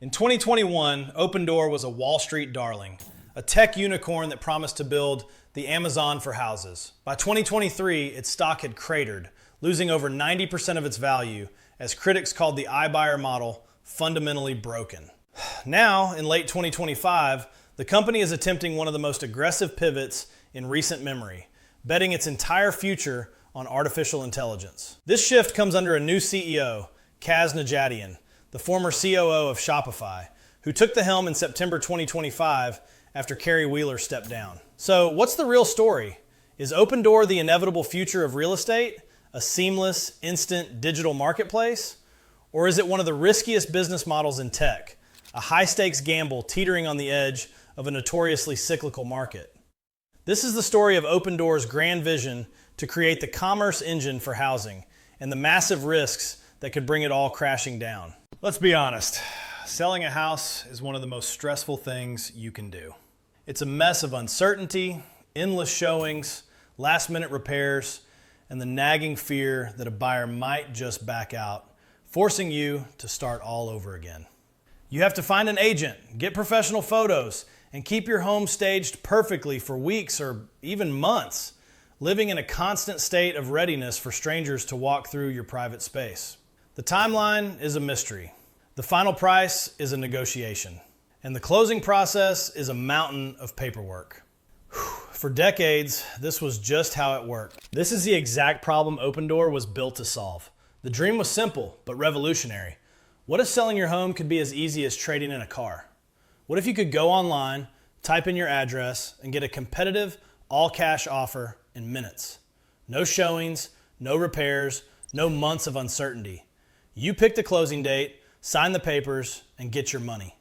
In 2021, Opendoor was a Wall Street darling, a tech unicorn that promised to build the Amazon for houses. By 2023, its stock had cratered, losing over 90% of its value as critics called the iBuyer model fundamentally broken. Now, in late 2025, the company is attempting one of the most aggressive pivots in recent memory, betting its entire future on artificial intelligence. This shift comes under a new CEO, Kaz Nejatian, the former COO of Shopify, who took the helm in September 2025 after Carrie Wheeler stepped down. So what's the real story? Is Opendoor the inevitable future of real estate, a seamless, instant digital marketplace? Or is it one of the riskiest business models in tech, a high-stakes gamble teetering on the edge of a notoriously cyclical market? This is the story of Opendoor's grand vision to create the commerce engine for housing and the massive risks that could bring it all crashing down. Let's be honest, selling a house is one of the most stressful things you can do. It's a mess of uncertainty, endless showings, last-minute repairs, and the nagging fear that a buyer might just back out, forcing you to start all over again. You have to find an agent, get professional photos, and keep your home staged perfectly for weeks or even months, living in a constant state of readiness for strangers to walk through your private space. The timeline is a mystery. The final price is a negotiation. And the closing process is a mountain of paperwork. For decades, this was just how it worked. This is the exact problem Opendoor was built to solve. The dream was simple, but revolutionary. What if selling your home could be as easy as trading in a car? What if you could go online, type in your address, and get a competitive, all-cash offer in minutes? No showings, no repairs, no months of uncertainty. You pick the closing date, sign the papers, and get your money.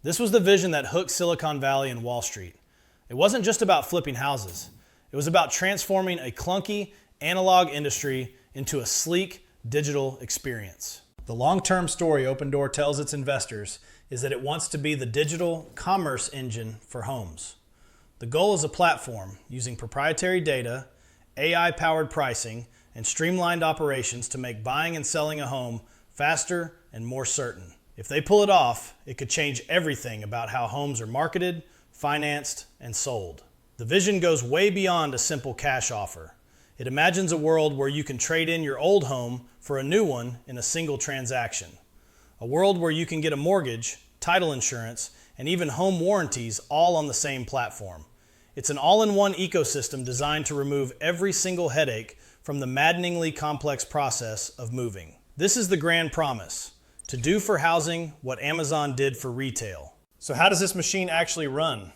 This was the vision that hooked Silicon Valley and Wall Street. It wasn't just about flipping houses. It was about transforming a clunky, analog industry into a sleek, digital experience. The long-term story Opendoor tells its investors is that it wants to be the digital commerce engine for homes. The goal is a platform using proprietary data, AI-powered pricing, and streamlined operations to make buying and selling a home faster and more certain. If they pull it off, it could change everything about how homes are marketed, financed, and sold. The vision goes way beyond a simple cash offer. It imagines a world where you can trade in your old home for a new one in a single transaction. A world where you can get a mortgage, title insurance, and even home warranties all on the same platform. It's an all-in-one ecosystem designed to remove every single headache from the maddeningly complex process of moving. This is the grand promise, to do for housing what Amazon did for retail. So how does this machine actually run?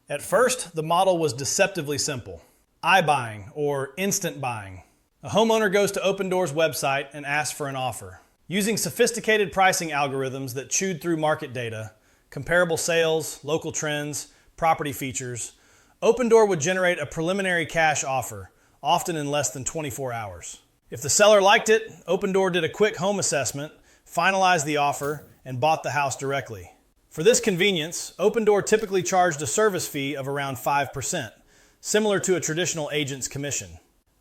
At first, the model was deceptively simple. iBuying, or instant buying. A homeowner goes to Opendoor's website and asks for an offer. Using sophisticated pricing algorithms that chewed through market data, comparable sales, local trends, property features, Opendoor would generate a preliminary cash offer, often in less than 24 hours. If the seller liked it, Opendoor did a quick home assessment, finalized the offer, and bought the house directly. For this convenience, Opendoor typically charged a service fee of around 5%, similar to a traditional agent's commission.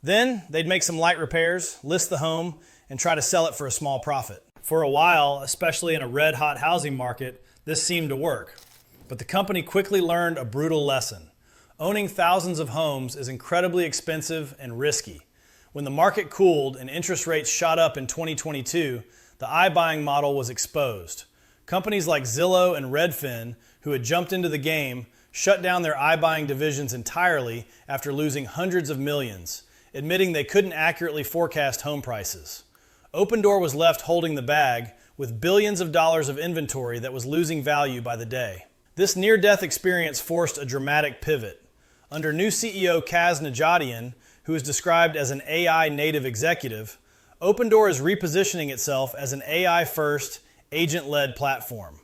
Then, they'd make some light repairs, list the home, and try to sell it for a small profit. For a while, especially in a red-hot housing market, this seemed to work. But the company quickly learned a brutal lesson. Owning thousands of homes is incredibly expensive and risky. When the market cooled and interest rates shot up in 2022, the iBuying model was exposed. Companies like Zillow and Redfin, who had jumped into the game, shut down their iBuying divisions entirely after losing hundreds of millions, admitting they couldn't accurately forecast home prices. Opendoor was left holding the bag with billions of dollars of inventory that was losing value by the day. This near-death experience forced a dramatic pivot. Under new CEO Kaz Nejatian, who is described as an AI native executive, Opendoor is repositioning itself as an AI-first, agent-led platform.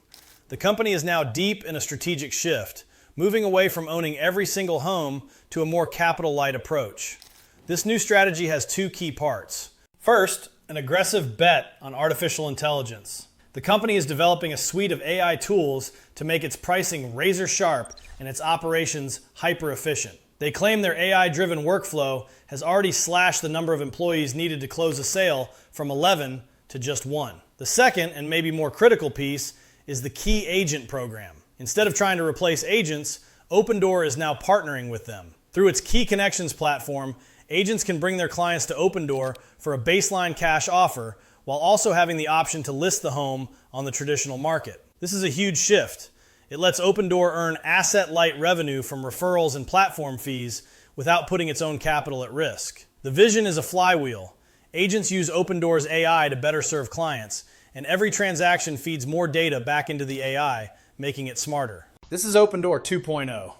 The company is now deep in a strategic shift, moving away from owning every single home to a more capital-light approach. This new strategy has two key parts. First, an aggressive bet on artificial intelligence. The company is developing a suite of AI tools to make its pricing razor sharp and its operations hyper efficient. They claim their AI-driven workflow has already slashed the number of employees needed to close a sale from 11 to just 1. The second, and maybe more critical piece, is the key agent program. Instead of trying to replace agents, Opendoor is now partnering with them. Through its Key Connections platform, agents can bring their clients to Opendoor for a baseline cash offer while also having the option to list the home on the traditional market. This is a huge shift. It lets Opendoor earn asset-light revenue from referrals and platform fees without putting its own capital at risk. The vision is a flywheel. Agents use Opendoor's AI to better serve clients, and every transaction feeds more data back into the AI, making it smarter. This is Opendoor 2.0.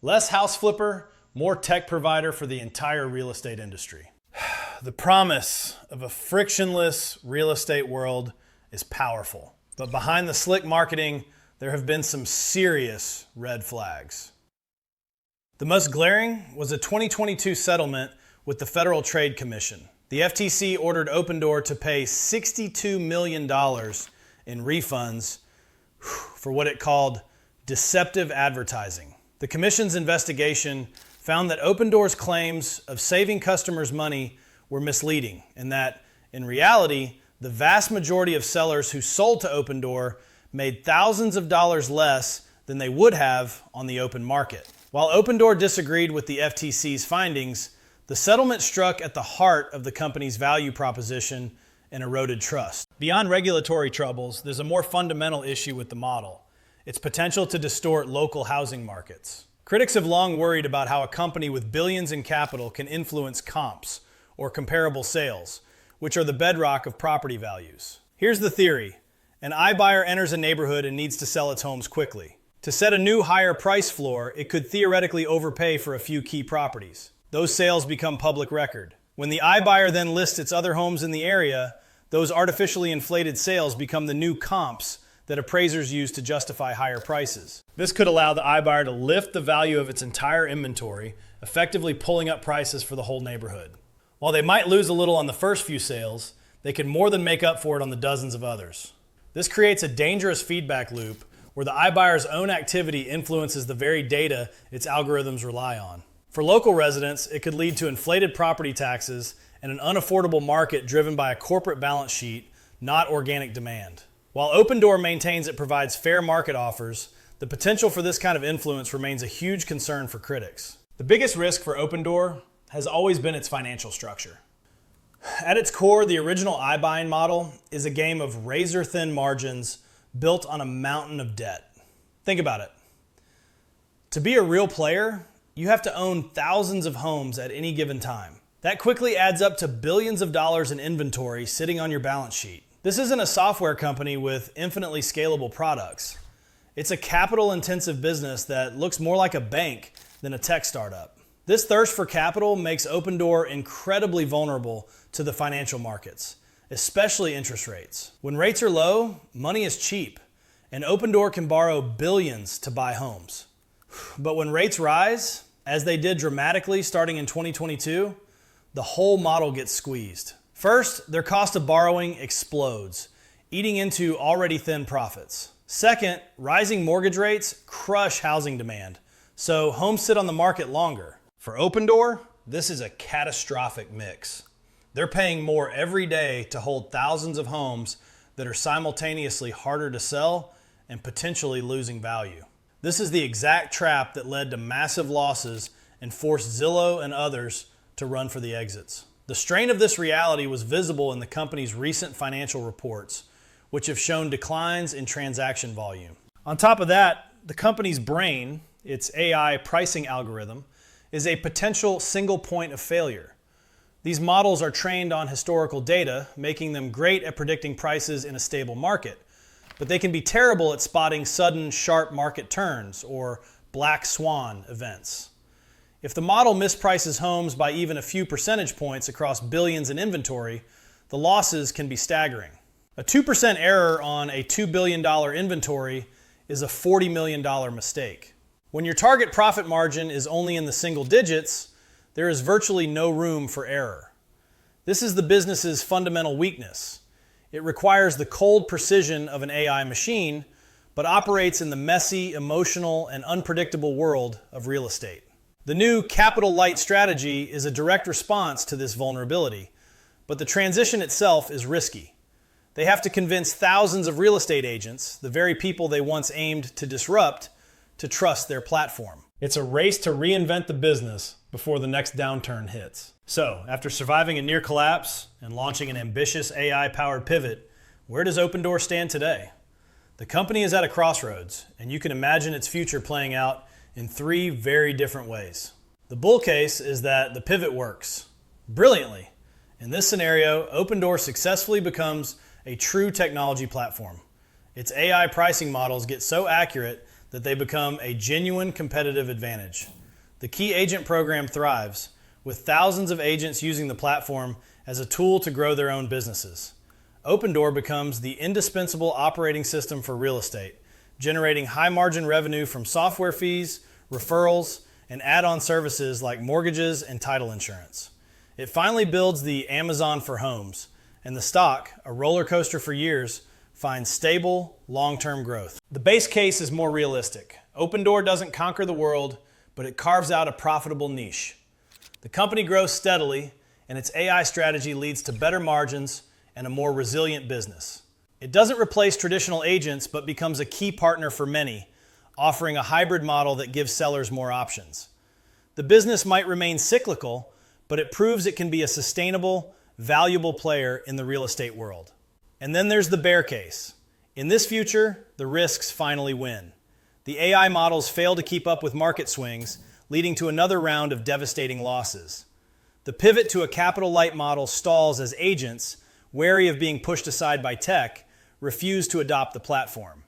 Less house flipper, more tech provider for the entire real estate industry. The promise of a frictionless real estate world is powerful, but behind the slick marketing, there have been some serious red flags. The most glaring was a 2022 settlement with the Federal Trade Commission. The FTC ordered Opendoor to pay $62 million in refunds for what it called deceptive advertising. The commission's investigation found that Opendoor's claims of saving customers money were misleading, and that, in reality, the vast majority of sellers who sold to Opendoor made thousands of dollars less than they would have on the open market. While Opendoor disagreed with the FTC's findings, the settlement struck at the heart of the company's value proposition and eroded trust. Beyond regulatory troubles, there's a more fundamental issue with the model: its potential to distort local housing markets. Critics have long worried about how a company with billions in capital can influence comps, or comparable sales, which are the bedrock of property values. Here's the theory. An iBuyer enters a neighborhood and needs to sell its homes quickly. To set a new higher price floor, it could theoretically overpay for a few key properties. Those sales become public record. When the iBuyer then lists its other homes in the area, those artificially inflated sales become the new comps that appraisers use to justify higher prices. This could allow the iBuyer to lift the value of its entire inventory, effectively pulling up prices for the whole neighborhood. While they might lose a little on the first few sales, they can more than make up for it on the dozens of others. This creates a dangerous feedback loop where the iBuyer's own activity influences the very data its algorithms rely on. For local residents, it could lead to inflated property taxes and an unaffordable market driven by a corporate balance sheet, not organic demand. While Opendoor maintains it provides fair market offers, the potential for this kind of influence remains a huge concern for critics. The biggest risk for Opendoor has always been its financial structure. At its core, the original iBuying model is a game of razor-thin margins built on a mountain of debt. Think about it. To be a real player, you have to own thousands of homes at any given time. That quickly adds up to billions of dollars in inventory sitting on your balance sheet. This isn't a software company with infinitely scalable products. It's a capital-intensive business that looks more like a bank than a tech startup. This thirst for capital makes Opendoor incredibly vulnerable to the financial markets, especially interest rates. When rates are low, money is cheap, and Opendoor can borrow billions to buy homes. But when rates rise, as they did dramatically starting in 2022, the whole model gets squeezed. First, their cost of borrowing explodes, eating into already thin profits. Second, rising mortgage rates crush housing demand, so homes sit on the market longer. For Opendoor, this is a catastrophic mix. They're paying more every day to hold thousands of homes that are simultaneously harder to sell and potentially losing value. This is the exact trap that led to massive losses and forced Zillow and others to run for the exits. The strain of this reality was visible in the company's recent financial reports, which have shown declines in transaction volume. On top of that, the company's brain, its AI pricing algorithm, is a potential single point of failure. These models are trained on historical data, making them great at predicting prices in a stable market, but they can be terrible at spotting sudden, sharp market turns or black swan events. If the model misprices homes by even a few percentage points across billions in inventory, the losses can be staggering. A 2% error on a $2 billion inventory is a $40 million mistake. When your target profit margin is only in the single digits, there is virtually no room for error. This is the business's fundamental weakness. It requires the cold precision of an AI machine, but operates in the messy, emotional, and unpredictable world of real estate. The new capital-light strategy is a direct response to this vulnerability, but the transition itself is risky. They have to convince thousands of real estate agents, the very people they once aimed to disrupt, to trust their platform. It's a race to reinvent the business before the next downturn hits. So, after surviving a near collapse and launching an ambitious AI-powered pivot, where does Opendoor stand today? The company is at a crossroads, and you can imagine its future playing out in 3 very different ways. The bull case is that the pivot works brilliantly. In this scenario, Opendoor successfully becomes a true technology platform. Its AI pricing models get so accurate that they become a genuine competitive advantage. The key agent program thrives, with thousands of agents using the platform as a tool to grow their own businesses. Opendoor becomes the indispensable operating system for real estate, generating high-margin revenue from software fees, referrals, and add-on services like mortgages and title insurance. It finally builds the Amazon for homes, and the stock, a roller coaster for years, finds stable, long-term growth. The base case is more realistic. Opendoor doesn't conquer the world, but it carves out a profitable niche. The company grows steadily, and its AI strategy leads to better margins and a more resilient business. It doesn't replace traditional agents, but becomes a key partner for many, offering a hybrid model that gives sellers more options. The business might remain cyclical, but it proves it can be a sustainable, valuable player in the real estate world. And then there's the bear case. In this future, the risks finally win. The AI models fail to keep up with market swings, leading to another round of devastating losses. The pivot to a capital-light model stalls as agents, wary of being pushed aside by tech, refuse to adopt the platform.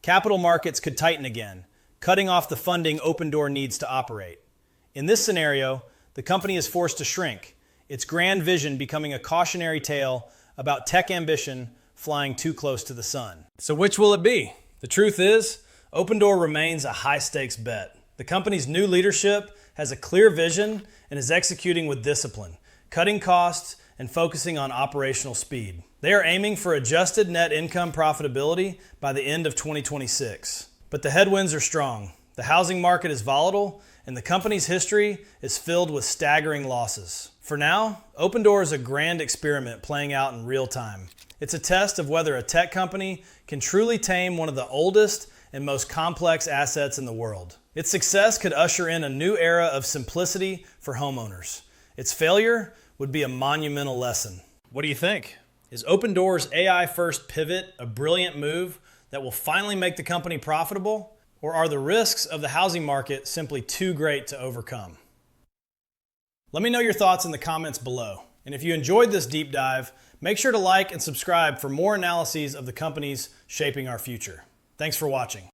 Capital markets could tighten again, cutting off the funding Opendoor needs to operate. In this scenario, the company is forced to shrink, its grand vision becoming a cautionary tale about tech ambition flying too close to the sun. So which will it be? The truth is, Opendoor remains a high-stakes bet. The company's new leadership has a clear vision and is executing with discipline, cutting costs and focusing on operational speed. They are aiming for adjusted net income profitability by the end of 2026. But the headwinds are strong. The housing market is volatile, and the company's history is filled with staggering losses. For now, Opendoor is a grand experiment playing out in real time. It's a test of whether a tech company can truly tame one of the oldest and most complex assets in the world. Its success could usher in a new era of simplicity for homeowners. Its failure would be a monumental lesson. What do you think? Is Opendoor's AI-first pivot a brilliant move that will finally make the company profitable? Or are the risks of the housing market simply too great to overcome? Let me know your thoughts in the comments below. And if you enjoyed this deep dive, make sure to like and subscribe for more analyses of the companies shaping our future. Thanks for watching.